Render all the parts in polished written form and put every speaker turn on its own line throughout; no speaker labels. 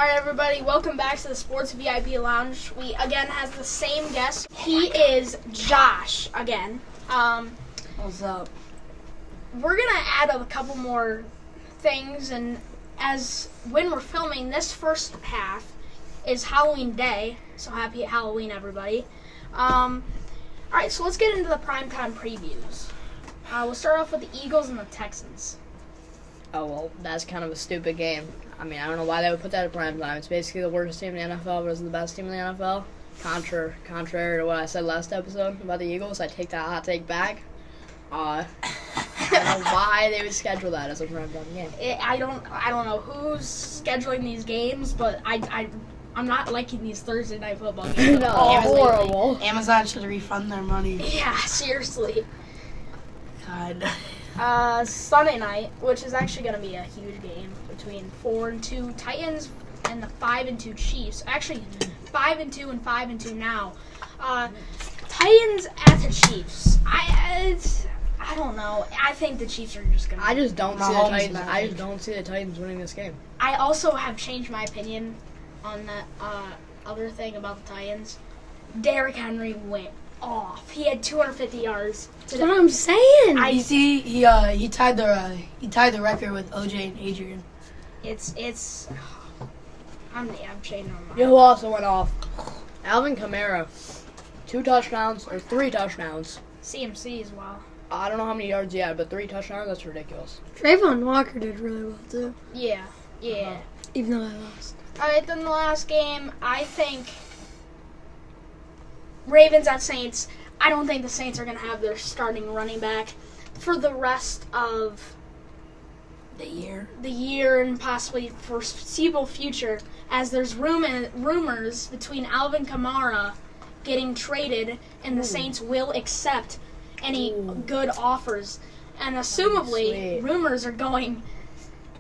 Alright everybody, welcome back to the Sports VIP Lounge. We again have the same guest. He is Josh again.
What's up?
We're gonna add a couple more things, and when we're filming this first half is Halloween Day, so happy Halloween everybody. Alright, so let's get into the primetime previews. We'll start off with the Eagles and the Texans.
Oh, well, that's kind of a stupid game. I mean, I don't know why they would put that at prime time. It's basically the worst team in the NFL versus the best team in the NFL. Contrary to what I said last episode about the Eagles, I take that hot take back. I don't know why they would schedule that as a prime time game.
I don't know who's scheduling these games, but I'm not liking these Thursday night football games.
No,
horrible.
Amazon should refund their money.
Yeah, seriously.
God.
Sunday night, which is actually going to be a huge game between 4-2 Titans and the 5-2 Chiefs. Actually, 5-2 and 5-2 now. Titans at the Chiefs. I don't know. I think the Chiefs are just going to.
I just don't see the
Mahomes
Titans.
magic.
I just don't see the Titans winning this game.
I also have changed my opinion on that other thing about the Titans. Derrick Henry went off. He had 250 yards.
That's what I'm saying.
You see, he tied the record with OJ and Adrian.
I'm changing my mind.
You know who also went off? Alvin Kamara. 2 touchdowns or 3 touchdowns.
CMC as well.
I don't know how many yards he had, but 3 touchdowns, that's ridiculous.
Trayvon Walker did really well, too.
Yeah.
Even though I lost.
Alright, then the last game, I think Ravens at Saints. I don't think the Saints are going to have their starting running back for the rest of
The
year and possibly foreseeable future, as there's rumors between Alvin Kamara getting traded and the Saints will accept any good offers. And assumably,
Sweet.
rumors are going,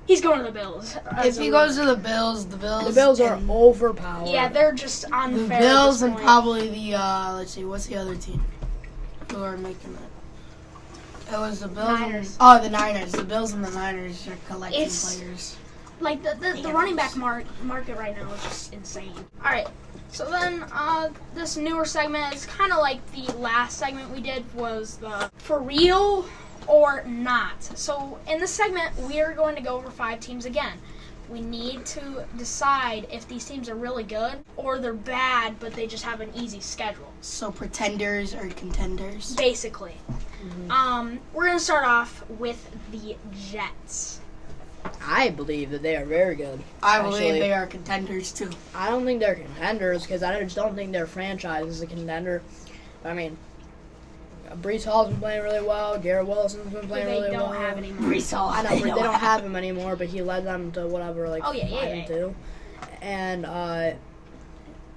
he's going to the Bills.
If he goes to the Bills,
The Bills are overpowered.
Yeah, they're just
the
unfair.
Bills
at
and
this point.
probably the let's see, what's the other team who are making it? It was the Bills.
Niners.
The Niners. The Bills and the Niners are collecting
It's-
players.
Like, the running back market right now is just insane. Alright, so then this newer segment is kind of like the last segment we did was the for real or not. So in this segment, we are going to go over 5 teams again. We need to decide if these teams are really good or they're bad, but they just have an easy schedule.
So pretenders or contenders.
Basically. We're going to start off with the Jets.
I believe that they are very good.
I believe
Actually,
they are contenders too.
I don't think they're contenders because I just don't think their franchise is a contender. I mean, Brees Hall's been playing really well. Garrett Wilson's been playing
They
really well.
don't have any more.
Brees Hall.
I know, but they don't have him anymore. But he led them to whatever, like
Oh, yeah,
5-2. And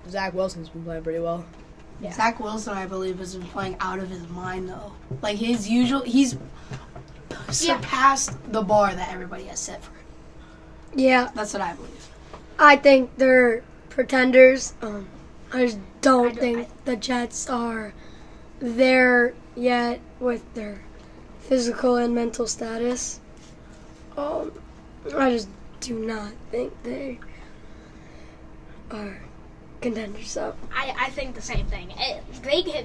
Zach Wilson's been playing pretty well.
Yeah.
Zach Wilson, I believe, has been playing out of his mind though. Like he's surpassed the bar that everybody has set for him.
Yeah,
That's what I believe.
I think they're pretenders. I just don't
I-
think the Jets are there yet with their physical and mental status. I just do not think they are contenders. So
I think the same thing.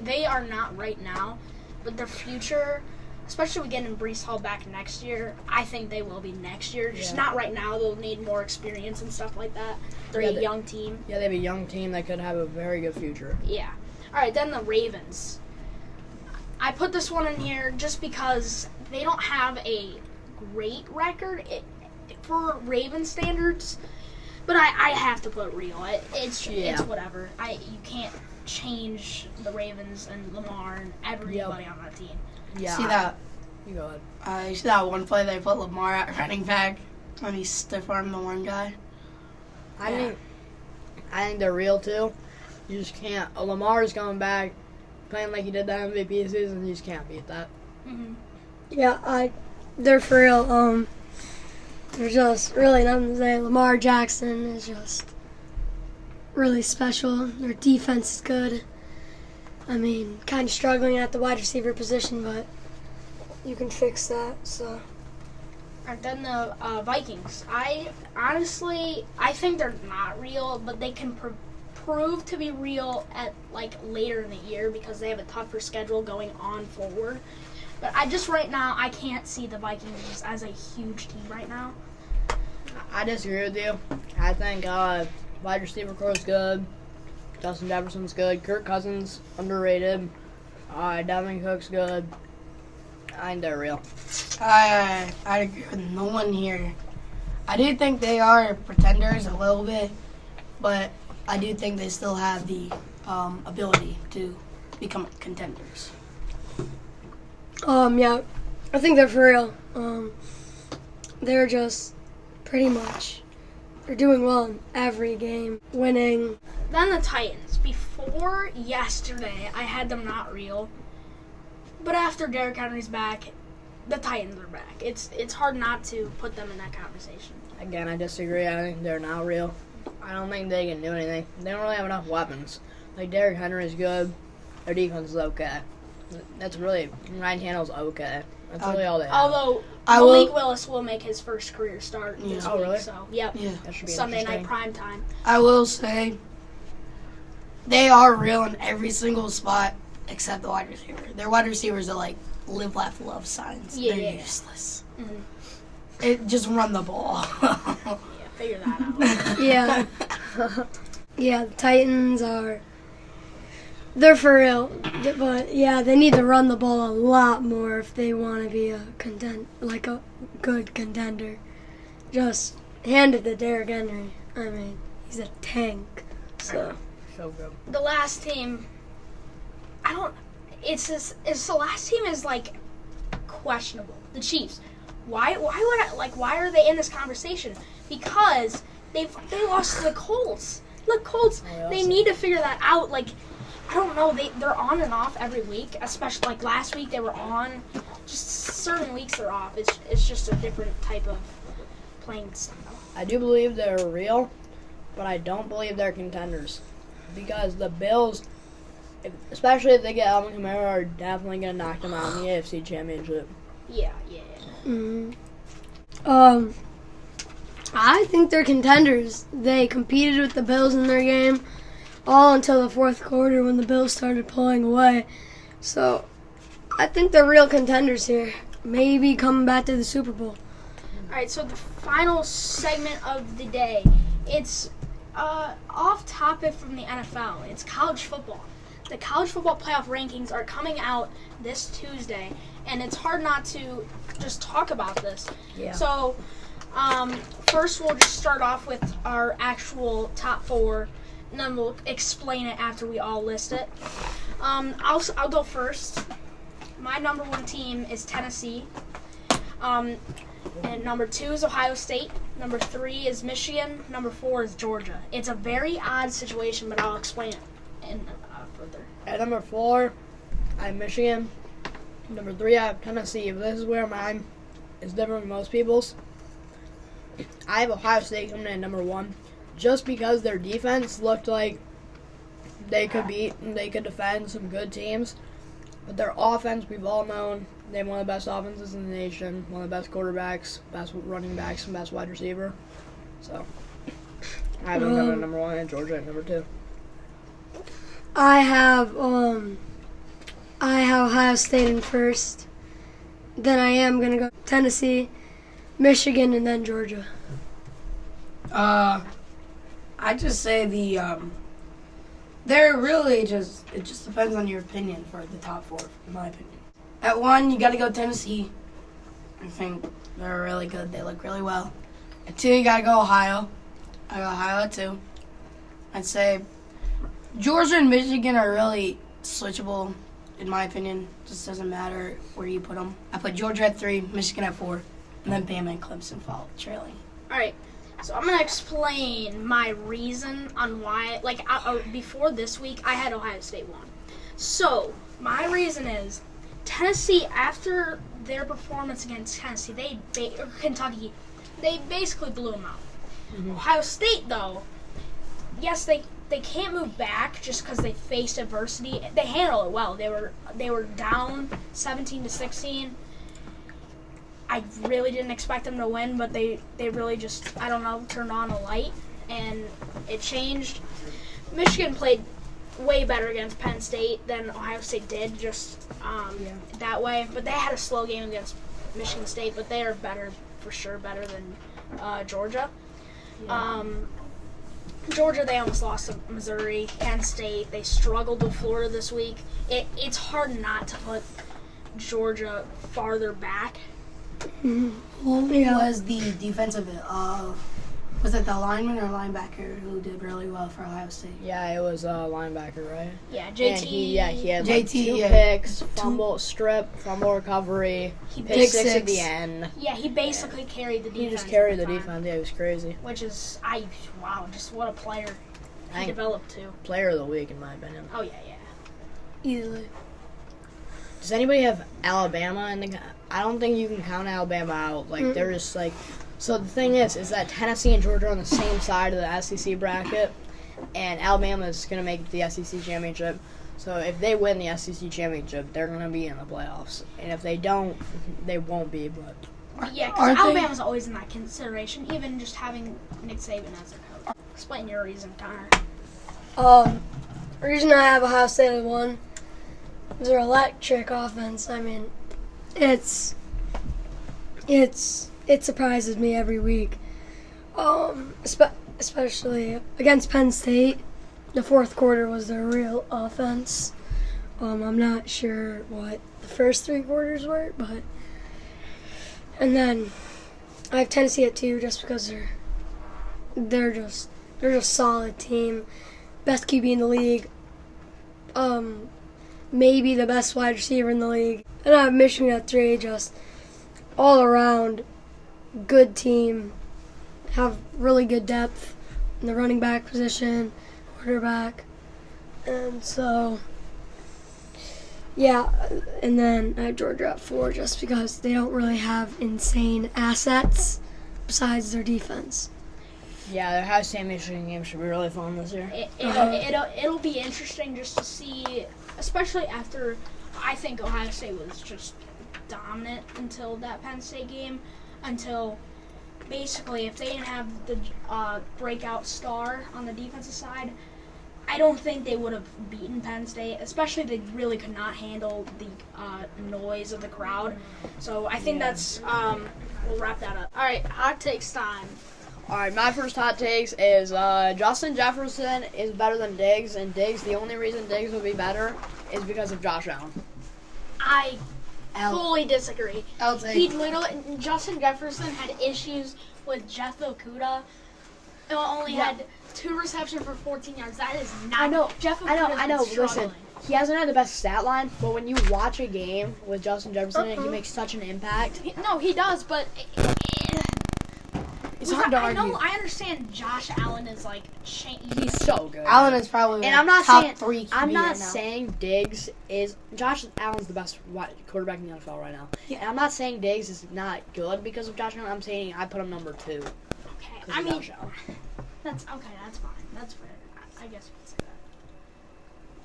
They are not right now, but their future, especially with getting Brees Hall back next year, I think they will be next year. Just
Yeah.
not right now. They'll need more experience and stuff like that. They're
Yeah,
a
they-
young team.
Yeah, they have a young team that could have a very good future.
Yeah. All right, then the Ravens. I put this one in here just because they don't have a great record for Raven standards, but I have to put real. It's whatever. You can't change the Ravens and Lamar and everybody on that team.
Yeah.
See that?
You go ahead.
You see that one play they put Lamar at running back when he stiff armed the one guy.
I think they're real too. You just can't. Lamar's coming back, playing like he did the MVP season. You just can't beat that.
Mm-hmm.
yeah, they're for real. There's just really nothing to say. Lamar Jackson is just really special. Their defense is good. I mean, kind of struggling at the wide receiver position, but you can fix that. So
Alright, then the Vikings. I think they're not real, but they can prove to be real at like later in the year because they have a tougher schedule going on forward. But right now I can't see the Vikings as a huge team right now.
I disagree with you. I think wide receiver core is good. Justin Jefferson's good. Kirk Cousins underrated. Dalvin Cook's good. I think they're real.
I agree with no one here. I do think they are pretenders a little bit, but I do think they still have the ability to become contenders.
Yeah, I think they're for real. They're just pretty much, they're doing well in every game, winning.
Then the Titans. Before yesterday, I had them not real. But after Derrick Henry's back, the Titans are back. It's hard not to put them in that conversation.
Again, I disagree. I think they're not real. I don't think they can do anything. They don't really have enough weapons. Like, Derrick Henry is good. Their defense is okay. That's really, Ryan Tannehill's okay. That's really all they have.
Although, Malik Willis will make his first career start this week.
Really?
So, yep.
Yeah.
That should be
Sunday night
interesting.
prime time.
I will say they are real in every single spot except the wide receiver. Their wide receivers are like live, laugh, love signs.
Yeah,
They're
yeah.
useless.
Mm-hmm.
Just run the ball.
Yeah, figure that out.
Yeah. Yeah, the Titans they're for real. But, yeah, they need to run the ball a lot more if they want to be a good contender. Just hand it to Derrick Henry. I mean, he's a tank. So
good.
The last team, the last team is like questionable. The Chiefs. Why are they in this conversation? Because they lost to the Colts. The Colts, they need to figure that out. Like, I don't know, they're on and off every week, especially like last week they were on. Just certain weeks they're off. It's just a different type of playing style.
I do believe they're real, but I don't believe they're contenders. Because the Bills, especially if they get Alvin Kamara, are definitely going to knock them out in the AFC Championship.
Yeah.
Mm-hmm. I think they're contenders. They competed with the Bills in their game all until the fourth quarter when the Bills started pulling away. So I think they're real contenders here. Maybe coming back to the Super Bowl.
All right, so the final segment of the day, it's off topic from the NFL. It's college football. The college football playoff rankings are coming out this Tuesday, and it's hard not to just talk about this.
Yeah.
So first we'll just start off with our actual top four, and then we'll explain it after we all list it. I'll go first. My number one team is Tennessee. And number 2 is Ohio State. Number 3 is Michigan. Number 4 is Georgia. It's a very odd situation, but I'll explain it further.
At number 4, I have Michigan. Number 3, I have Tennessee. But this is where mine is different from most people's. I have Ohio State coming in at number 1, just because their defense looked like they could defend some good teams. But their offense, we've all known, they have one of the best offenses in the nation, one of the best quarterbacks, best running backs, and best wide receiver. So, I have them coming at number 1 and Georgia at number 2.
I have Ohio State in first. Then I am going to go Tennessee, Michigan, and then Georgia.
I just say they're really it just depends on your opinion for the top 4, in my opinion. At 1, you got to go Tennessee. I think they're really good. They look really well. At 2, you got to go Ohio. I go Ohio at 2. I'd say Georgia and Michigan are really switchable, in my opinion. Just doesn't matter where you put them. I put Georgia at 3, Michigan at 4, and then Bama and Clemson follow, trailing.
All right. So I'm going to explain my reason on why, before this week, I had Ohio State 1. So, my reason is, Tennessee, after their performance against Tennessee, Kentucky, they basically blew them out. Mm-hmm. Ohio State, though, yes, they can't move back just because they faced adversity. They handled it well. They were down 17-16. I really didn't expect them to win, but they really just, I don't know, turned on a light, and it changed. Michigan played way better against Penn State than Ohio State did, just that way. But they had a slow game against Michigan State, but they are better, for sure, better than Georgia. Georgia, they almost lost to Missouri. Penn State, they struggled with Florida this week. It's hard not to put Georgia farther back.
Who was the defensive? Was it the lineman or linebacker who did really well for Ohio State?
Yeah, it was linebacker, right?
Yeah, JT.
And he had
JT,
two
yeah.
picks, fumble, strip, fumble recovery,
He
pick
pick
six at
six.
the end.
Yeah, he basically carried the defense.
He just carried the
at time,
defense. Yeah, it was crazy.
which is wow, just what a player
I
he
think
developed too.
player of the week, in my opinion.
Oh yeah.
Easily.
Does anybody have Alabama in the? I don't think you can count Alabama out. Like they're just like. So the thing is that Tennessee and Georgia are on the same side of the SEC bracket, and Alabama is going to make the SEC championship. So if they win the SEC championship, they're going to be in the playoffs. And if they don't, they won't be. But
Yeah, because
Aren't they-
Alabama's always in that consideration, even just having Nick Saban as their coach. Explain your reason, Connor.
The reason I have Ohio State at 1 is their electric offense. I mean, it surprises me every week. Especially against Penn State, the fourth quarter was their real offense. I'm not sure what the first 3 quarters were, but and then I have Tennessee at 2 just because they're just solid team, best QB in the league, maybe the best wide receiver in the league, and I have Michigan at 3, just all around good team, have really good depth in the running back position, quarterback, and so yeah, and then I have Georgia at 4 just because they don't really have insane assets besides their defense.
yeah, the Ohio State Michigan game should be really fun this year.
It'll be interesting just to see, especially after I think Ohio State was just dominant until that Penn State game, until basically if they didn't have the breakout star on the defensive side, I don't think they would have beaten Penn State, especially they really could not handle the noise of the crowd. So I think that's, we'll wrap that up. All right, hot takes time.
All right, my first hot takes is Justin Jefferson is better than Diggs, and Diggs, the only reason Diggs will be better is because of Josh Allen.
I fully disagree.
I'll take.
He literally, Justin Jefferson had issues with Jeff Okudah. Only had 2 receptions for 14 yards. That is not.
I know.
Jeff
I know.
Okudah's been
Listen,
struggling.
he hasn't had the best stat line, but when you watch a game with Justin Jefferson, in it, he makes such an impact.
No, he does, but
It's hard to
I
argue.
know. I understand. Josh Allen is like
He's so good.
Allen is probably
And I'm not
top
saying
3 QB
I'm not
right now.
saying Diggs is Josh Allen's the best quarterback in the NFL right now. And I'm not saying Diggs is not good because of Josh Allen. I'm saying I put him number 2.
Okay,
because
I
of
mean
Josh Allen.
that's okay. That's fine. That's fair. I guess you could say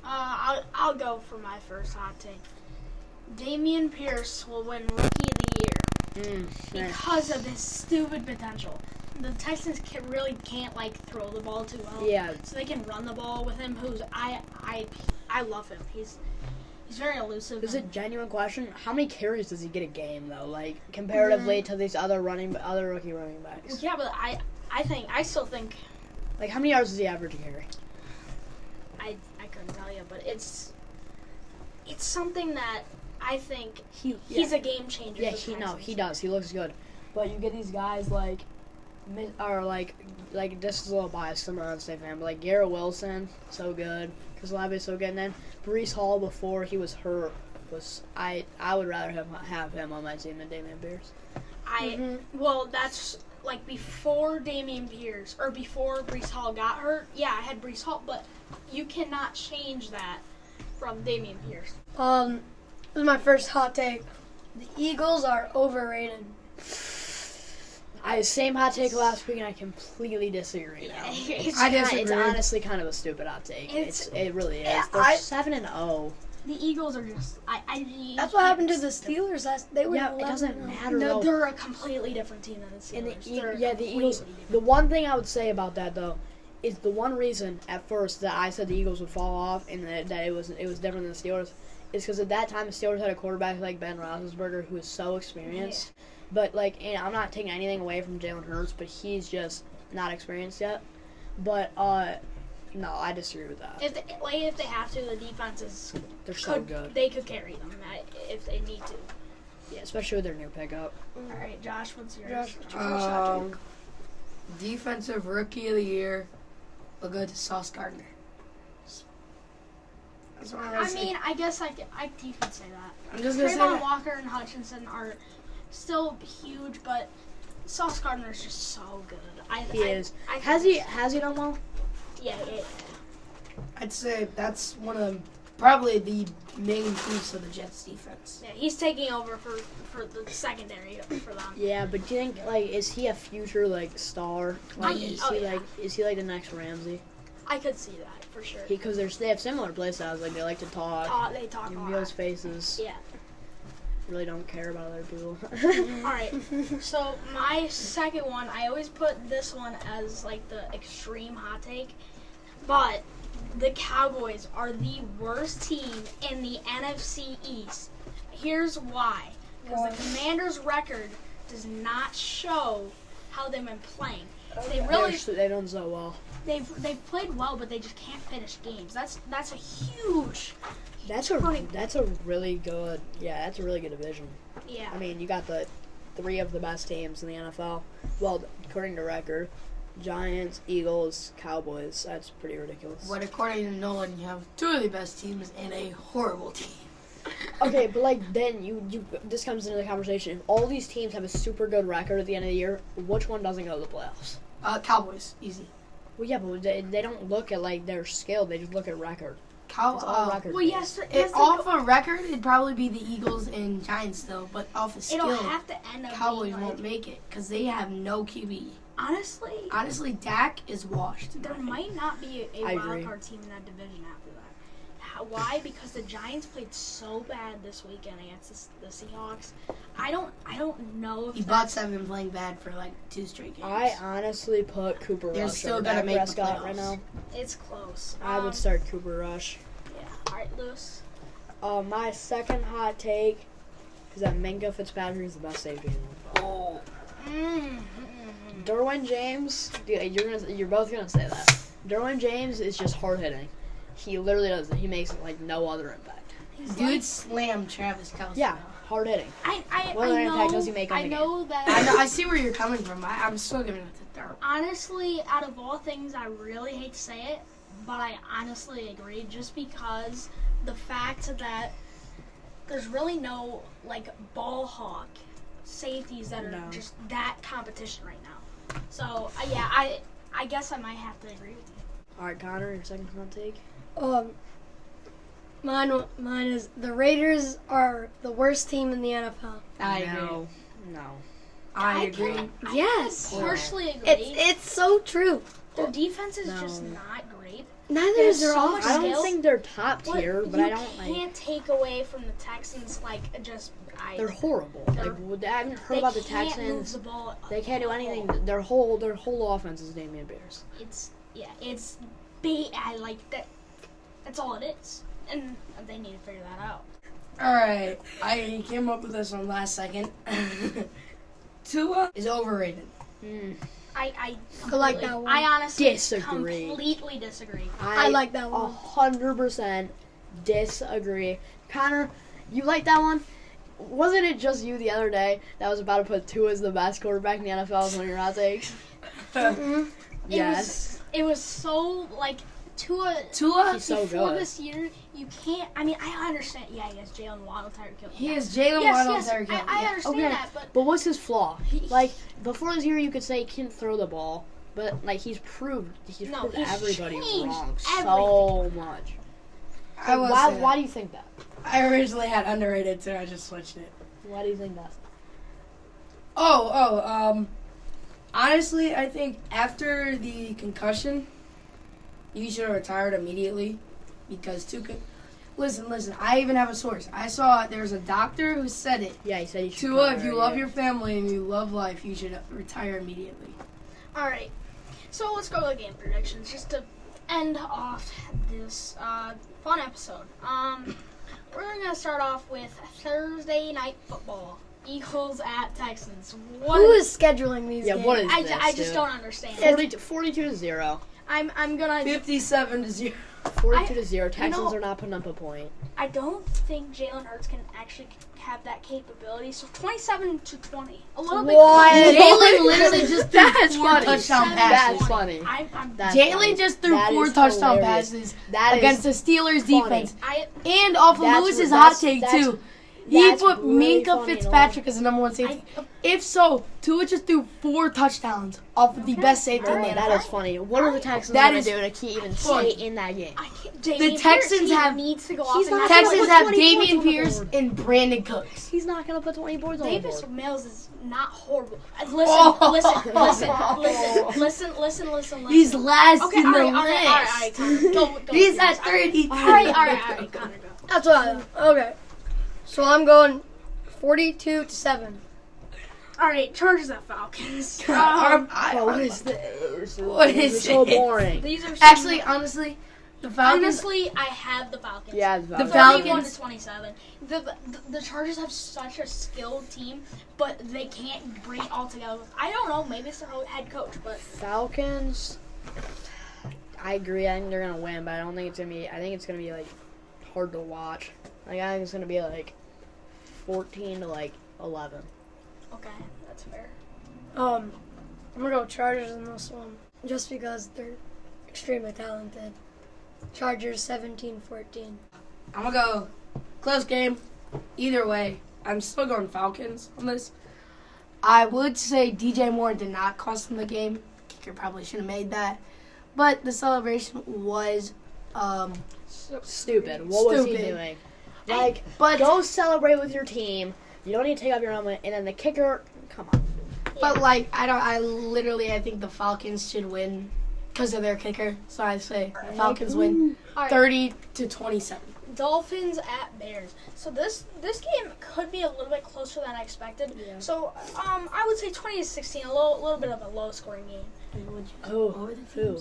that. I'll go for my first hot take. Dameon Pierce will win Rookie of the Year because of his stupid potential. The Texans really can't like throw the ball too well.
Yeah.
So they can run the ball with him. Who's I love him. He's very elusive.
Is it genuine question? How many carries does he get a game though? Like comparatively to these other rookie running backs.
Yeah, but I still think
Like how many yards does he average a carry?
I couldn't tell you, but it's something that I think he's a game changer.
Yeah,
for the
he
Texans.
does. He looks good. But you get these guys like this is a little biased. I'm not a State fan, but like Garrett Wilson, so good. Because Olave's so good. And then Breece Hall before he was hurt I would rather have him on my team than Dameon Pierce.
Well, that's like before Dameon Pierce or before Breece Hall got hurt. Yeah, I had Breece Hall, but you cannot change that from Dameon Pierce.
This is my first hot take. The Eagles are overrated.
I same hot take last week, and I completely disagree now.
It's
I
It's
disagree.
honestly kind of a stupid hot take.
It's-
It really is.
Yeah,
They're
I-
7-0.
The Eagles are just.
That's what happened to the Steelers. They were
Yeah, it
11-0.
doesn't matter
No,
though.
they're a completely different team than the
And
Steelers.
the,
They're
yeah, the
completely
Eagles.
different.
The one thing I would say about that though is the one reason at first that I said the Eagles would fall off and that it was different than the Steelers is because at that time the Steelers had a quarterback like Ben Roethlisberger who was so experienced. But like, and I'm not taking anything away from Jalen Hurts, but he's just not experienced yet. But no, I disagree with that.
If they have to, the defenses
They're so good.
They could carry them if they need to.
Yeah, especially with their new pickup.
All right, Josh, what's yours?
Josh,
What's your first hot take?
Defensive Rookie of the Year will go to Sauce Gardner. That's what I'm gonna
I
say.
mean, I guess you could say that.
I'm just gonna say
Trayvon
that.
Walker and Hutchinson are still huge, but Sauce Gardner is just so good.
He is. Has he done well?
Yeah.
I'd say that's one of probably the main piece of the Jets defense.
Yeah, he's taking over for the secondary for them.
Yeah, but do you think like is he a future like star? Like is he like the next Ramsey?
I could see that for sure.
Because they have similar play styles. Like they like to talk.
They talk a
Give
lot.
those faces.
Yeah.
Really don't care about other people.
All right. So my second one, I always put this one as like the extreme hot take, but the Cowboys are the worst team in the NFC East. Here's why: because the Commanders' record does not show how they've been playing. They really
They don't so well.
they've played well, but they just can't finish games. That's a huge.
That's a really good that's a really good division.
Yeah.
I mean, you got the three of the best teams in the NFL. Well, according to record, Giants, Eagles, Cowboys. That's pretty ridiculous.
But according to Nolan, you have two of the best teams and a horrible team.
Okay, but like then you this comes into the conversation. If all these teams have a super good record at the end of the year, which one doesn't go to the playoffs?
Cowboys, easy.
Well, yeah, but they don't look at like their skill. They just look at record. It's all record.
Well, yes.
Off a record, it'd probably be the Eagles and Giants still, but off a skill,
It'll have to end up
Cowboys
being
won't
like,
make it because they have no QB.
honestly,
Dak is washed. in
there
my opinion.
might not be a
I
wild
agree.
card team in that division after that. Why? Because the Giants played so bad this weekend against the Seahawks. I don't know if
The Bucks have been playing bad for like 2 straight games.
I honestly put Cooper
They're
Rush
still
over
gonna
Dak
make the
Prescott right
playoffs.
now.
it's close.
I would start Cooper Rush.
Yeah. All right, Lewis.
My second hot take is that Minka Fitzpatrick is the best safety in the NFL. Derwin James, you're both gonna say that. Derwin James is just hard hitting. He literally does it. He makes like no other impact.
Dude slammed Travis Kelce.
Yeah, hard hitting.
I
What other
know.
impact does he make on
I
the
know that.
I know. I see where you're coming from. I'm still giving it to Derwin.
Honestly, out of all things, I really hate to say it, but I honestly agree. Just because the fact that there's really no like ball hawk safeties that are
No.
just that competition right now. So I guess I might have to agree with you.
All right, Connor, your second hot take.
Mine is the Raiders are the worst team in the NFL.
I agree.
No.
I agree.
Yes.
Partially agree.
It's so true.
Their defense is
No.
just not great.
Neither
There's
is their
so much
offense.
I don't
skill.
think they're top tier, but I don't
You
like.
can't take away from the Texans
They're horrible. I haven't heard
they
about the
can't
Texans.
move the ball
They can't do
at
anything.
all.
Their whole offense is Damian Bears.
It's bait. I like that. That's all it is, and they need to figure that out.
All right. I came up with this one last second. Tua is overrated.
I
like that one.
I honestly
Disagree.
completely disagree.
I like that one.
100% disagree. Connor, you like that one? Wasn't it just you the other day that was about to put Tua as the best quarterback in the NFL as one of your hot takes? Yes.
It was so like Tua
He's so
before
good.
this year. You can't. I mean, I understand. Yeah, he has Jalen Waddle, Tyreek Hill.
He
yeah.
is Jalen
Yes,
Waddle,
yes,
Tyreek Hill.
I
Yeah.
understand
Okay,
that, but
but what's his flaw?
He-
Like before this year, you could say he can throw the ball, but like he's proved
No, he's
everybody
changed
wrong so much.
I will
Why?
say
Why
that.
do you think that?
I originally had underrated, so I just switched it.
Why do you think that?
Honestly, I think after the concussion, you should have retired immediately because Listen. I even have a source. I saw there's a doctor who said it.
Yeah, he said he should.
Tua, if you
retire,
love
yeah.
your family and you love life, you should retire immediately.
All right. So let's go to the game predictions just to end off this fun episode. We're going to start off with Thursday night football. Eagles at Texans.
Who is scheduling these
Yeah,
games?
what is
I,
this,
I just
dude?
don't understand.
42-0.
I'm gonna.
57-0.
42-0. Texans
know-
are not putting up a point.
I don't think Jalen Hurts can actually have that capability. So 27-20, a little bit.
What?
Jalen literally just threw
That's
4
funny.
touchdown
That's
passes.
funny.
I'm
That's funny.
Jalen just threw
That
4
is
touchdown
hilarious.
passes
That
against the
is
Steelers
funny.
defense.
I
And off of
That's-
Lewis's
that's-
hot take,
that's-
too. He
that's
put
really
Minka
funny and
Fitzpatrick as the number 1 safety. If so, Tua just threw 4 touchdowns off of the best safety in the
That
NFL.
is funny. What are the Texans
That
going
is
to do to keep even
funny.
stay in that game?
I can't. Dameon
The Texans
Pierce, he
have-
needs to go off.
He's
and
not
that's
Texans
what-
have
20 points
Dameon
on the
Pierce
board.
and Brandon Cooks.
He's not going to put 20 boards on the
Davis
board.
Mills is not horrible. Listen.
He's last
Okay,
in
all
the
right,
list.
Connor, go
He's
with
at
yours.
30.
All right, Connor, go.
That's what I thought. Okay. So I'm going 42-7.
All right, Chargers at Falcons.
What is this?
What
This
is
so
it?
boring.
These are
Actually, honestly, the Falcons.
honestly, I have the Falcons.
Yeah,
The
31-27. The Chargers have such a skilled team, but they can't bring it all together. I don't know. Maybe it's their head coach, but
Falcons. I agree. I think they're gonna win, but I don't think it's gonna be. I think it's gonna be like hard to watch. Like I think it's gonna be like 14 to like 11.
okay, that's fair.
I'm gonna go Chargers in this one, just because they're extremely talented. Chargers 17-14.
I'm gonna go close game. Either way, I'm still going Falcons on this. I would say DJ Moore did not cost them the game. Kicker probably should have made that, but the celebration was
Stupid. What was he
Stupid.
doing? Like,
But
go celebrate with your team. You don't need to take off your helmet, and then the kicker. Come on.
but like I think the Falcons should win because of their kicker. So I say Falcons win
All right.
30-27.
Dolphins at Bears. So this game could be a little bit closer than I expected.
Yeah.
So I would say 20-16, a little bit of a low scoring game.
Oh, who?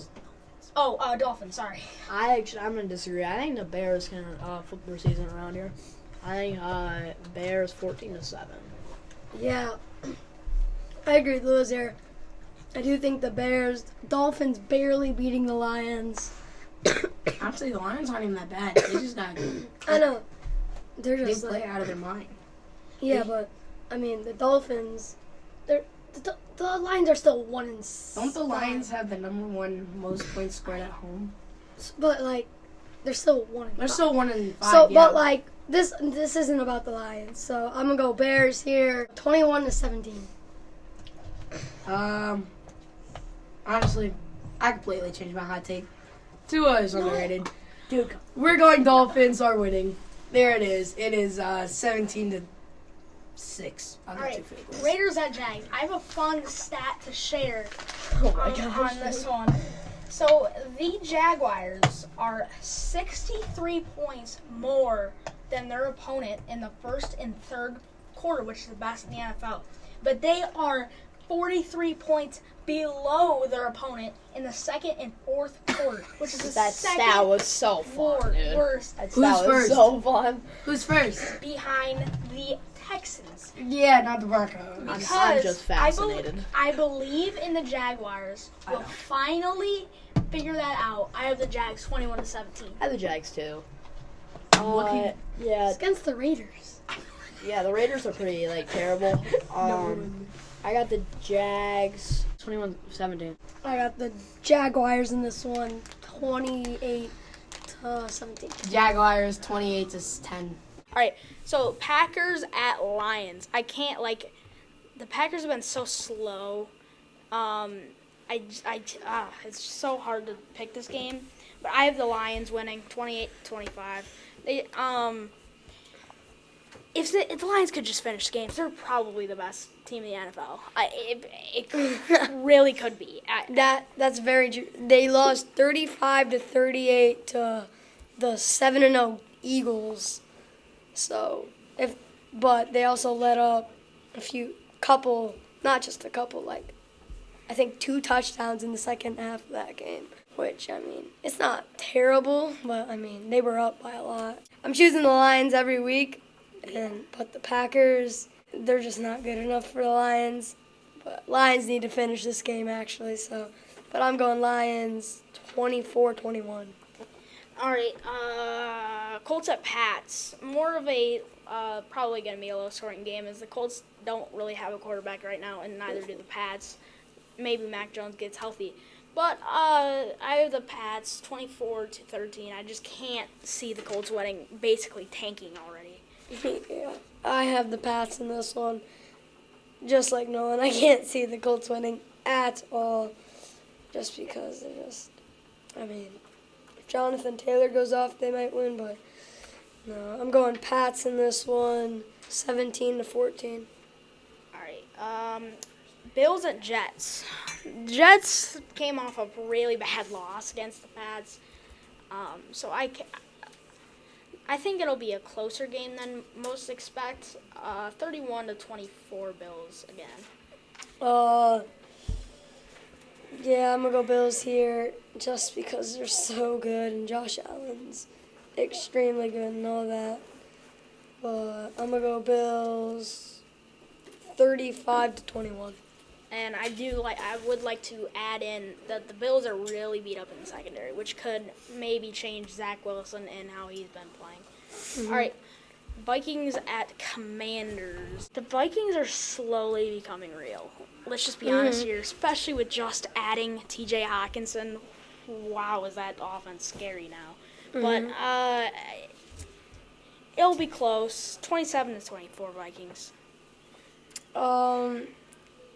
Oh, Dolphins. Sorry.
I'm gonna disagree. I think the Bears can flip their season around here. I think Bears 14-7.
Yeah, I agree with Lewis there. I do think the Dolphins barely beating the Lions.
Honestly, the Lions aren't even that bad. They just got
I know. They're
they
just
play
like,
out of their mind.
yeah, but I mean the Dolphins. The Lions are still 1-6.
Don't the Lions have the number 1 most points scored at home?
But like, they're still 1-5.
They're still 1-5.
So,
yeah.
but like this isn't about the Lions. So I'm gonna go Bears here, 21-17.
Honestly, I completely changed my hot take. Tua is underrated.
Dude,
We're going Dolphins are winning. There it is. It is 17-6. I'll
All
go
right.
two favorites.
Raiders at Jags. I have a fun stat to share
oh my
on
gosh.
this one. So the Jaguars are 63 points more than their opponent in the first and third quarter, which is the best in the NFL. But they are 43 points below their opponent in the second and fourth quarter, which is the
That
second
stat was so fun, dude.
worst
That
Who's
stat was
first?
so fun.
Who's first?
behind the Texans.
Yeah, not the Broncos.
I'm
Because
just fascinated.
I believe in the Jaguars will finally figure that out. I have the Jags 21-17.
I have the Jags too.
looking-
Yeah,
It's against the Raiders.
yeah. The Raiders are pretty like terrible. I got the Jags 21-17.
I got the Jaguars in this one, 28-17.
Jaguars 28-10.
All right, so Packers at Lions. I can't the Packers have been so slow. It's so hard to pick this game, but I have the Lions winning 28-25. They if the Lions could just finish games, they're probably the best team in the NFL. It really could be.
That's very true. They lost 35-38 to the 7-0 Eagles. So but they also let up not just a couple, like I think 2 touchdowns in the second half of that game. Which, I mean, it's not terrible, but I mean, they were up by a lot. I'm choosing the Lions every week, but the Packers, they're just not good enough for the Lions. But Lions need to finish this game, actually, but I'm going Lions 24-21.
All right, Colts at Pats. More of a probably going to be a low-scoring game, as the Colts don't really have a quarterback right now, and neither do the Pats. Maybe Mac Jones gets healthy. But I have the Pats 24-13. I just can't see the Colts winning, basically tanking already.
Yeah, I have the Pats in this one. Just like Nolan, I can't see the Colts winning at all. Just because if Jonathan Taylor goes off, they might win, but no, I'm going Pats in this one, 17-14.
All right, Bills at Jets. Jets came off a really bad loss against the Pats, so I think it'll be a closer game than most expect. 31-24 Bills again.
Yeah, I'm gonna go Bills here just because they're so good and Josh Allen's extremely good and all that. But I'm gonna go Bills 35-21.
And I would like to add in that the Bills are really beat up in the secondary, which could maybe change Zach Wilson and how he's been playing.
Mm-hmm.
All right, Vikings at Commanders. The Vikings are slowly becoming real. Let's just be honest here, especially with just adding T.J. Hawkinson. Wow, is that offense scary now? But it'll be close. 27-24 Vikings.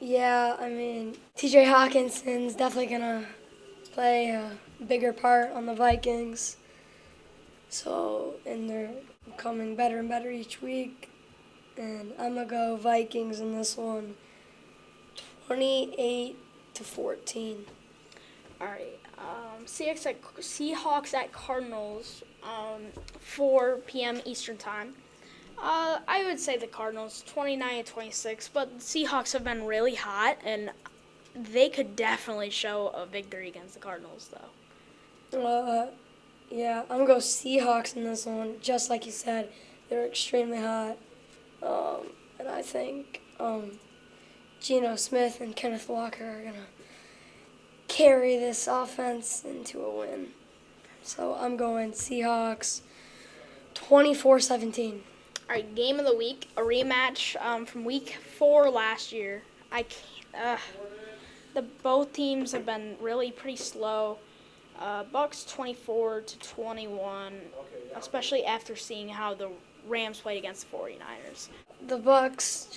Yeah, I mean, T.J. Hawkinson's definitely going to play a bigger part on the Vikings. And they're becoming better and better each week. And I'm going to go Vikings in this one, 28-14.
All right, Seahawks at Cardinals, 4 p.m. Eastern Time. I would say the Cardinals 29-26, but the Seahawks have been really hot, and they could definitely show a victory against the Cardinals, though.
Yeah, I'm going to go Seahawks in this one. Just like you said, they're extremely hot. And I think Geno Smith and Kenneth Walker are going to carry this offense into a win. So I'm going Seahawks 24-17.
All right, game of the week, a rematch from week 4 last year. Both teams have been really pretty slow. Bucks 24-21, especially after seeing how the Rams played against the 49ers.
The Bucks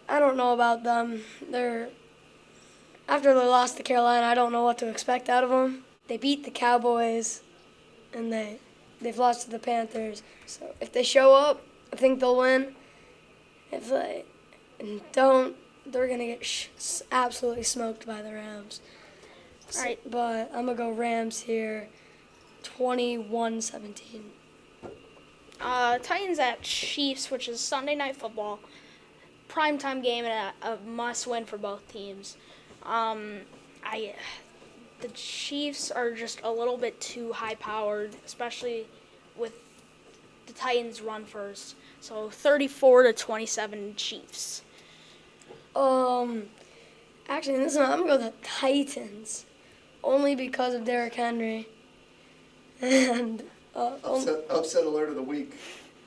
I don't know about them. After they lost to Carolina, I don't know what to expect out of them. They beat the Cowboys, and they've lost to the Panthers. So if they show up, I think they'll win. If they don't, they're going to get absolutely smoked by the Rams.
All right.
But I'm going to go Rams here, 21-17.
Titans at Chiefs, which is Sunday Night Football. Primetime game and a must-win for both teams. The Chiefs are just a little bit too high-powered, especially with the Titans run first. So 34-27 Chiefs.
Actually, in this one, I'm going to go the Titans, only because of Derrick Henry. And
upset alert of the week.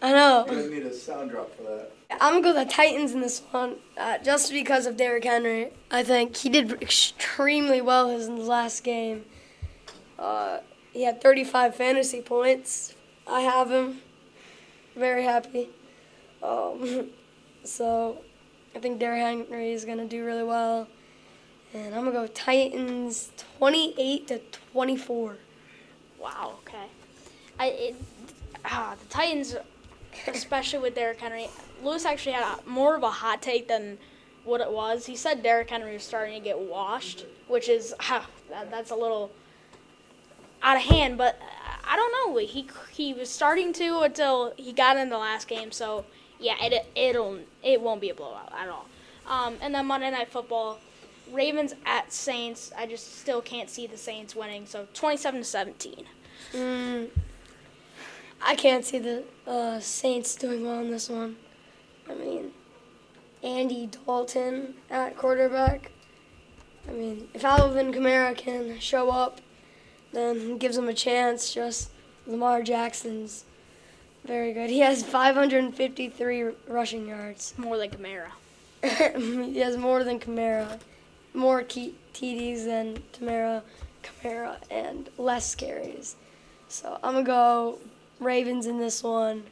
I know.
You're going to need a sound drop for that.
I'm going to go the Titans in this one, just because of Derrick Henry. I think he did extremely well in his last game. He had 35 fantasy points. I have him. Very happy. So I think Derrick Henry is going to do really well. And I'm going to go Titans 28-24.
Wow, okay. The Titans, especially with Derrick Henry, Lewis actually had more of a hot take than what it was. He said Derrick Henry was starting to get washed, which is, that's a little out of hand, but I don't know. He was starting to until he got in the last game. So yeah, it won't be a blowout at all. And then Monday Night Football, Ravens at Saints. I just still can't see the Saints winning. So 27-17.
I can't see the Saints doing well in this one. I mean, Andy Dalton at quarterback. I mean, if Alvin Kamara can show up, then it gives him a chance. Just Lamar Jackson's very good. He has 553 rushing yards.
More than Kamara.
He has more than Kamara. More TDs than Kamara, and less carries. So I'm going to go Ravens in this one,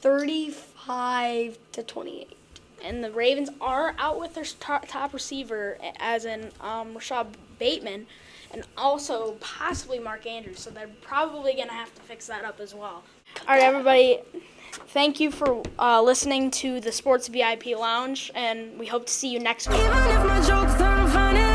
35-28.
And the Ravens are out with their top receiver, as in Rashad Bateman, and also possibly Mark Andrews. So they're probably going to have to fix that up as well. All right, everybody. Thank you for listening to the Sports VIP Lounge, and we hope to see you next week.
Even if my jokes aren't funny.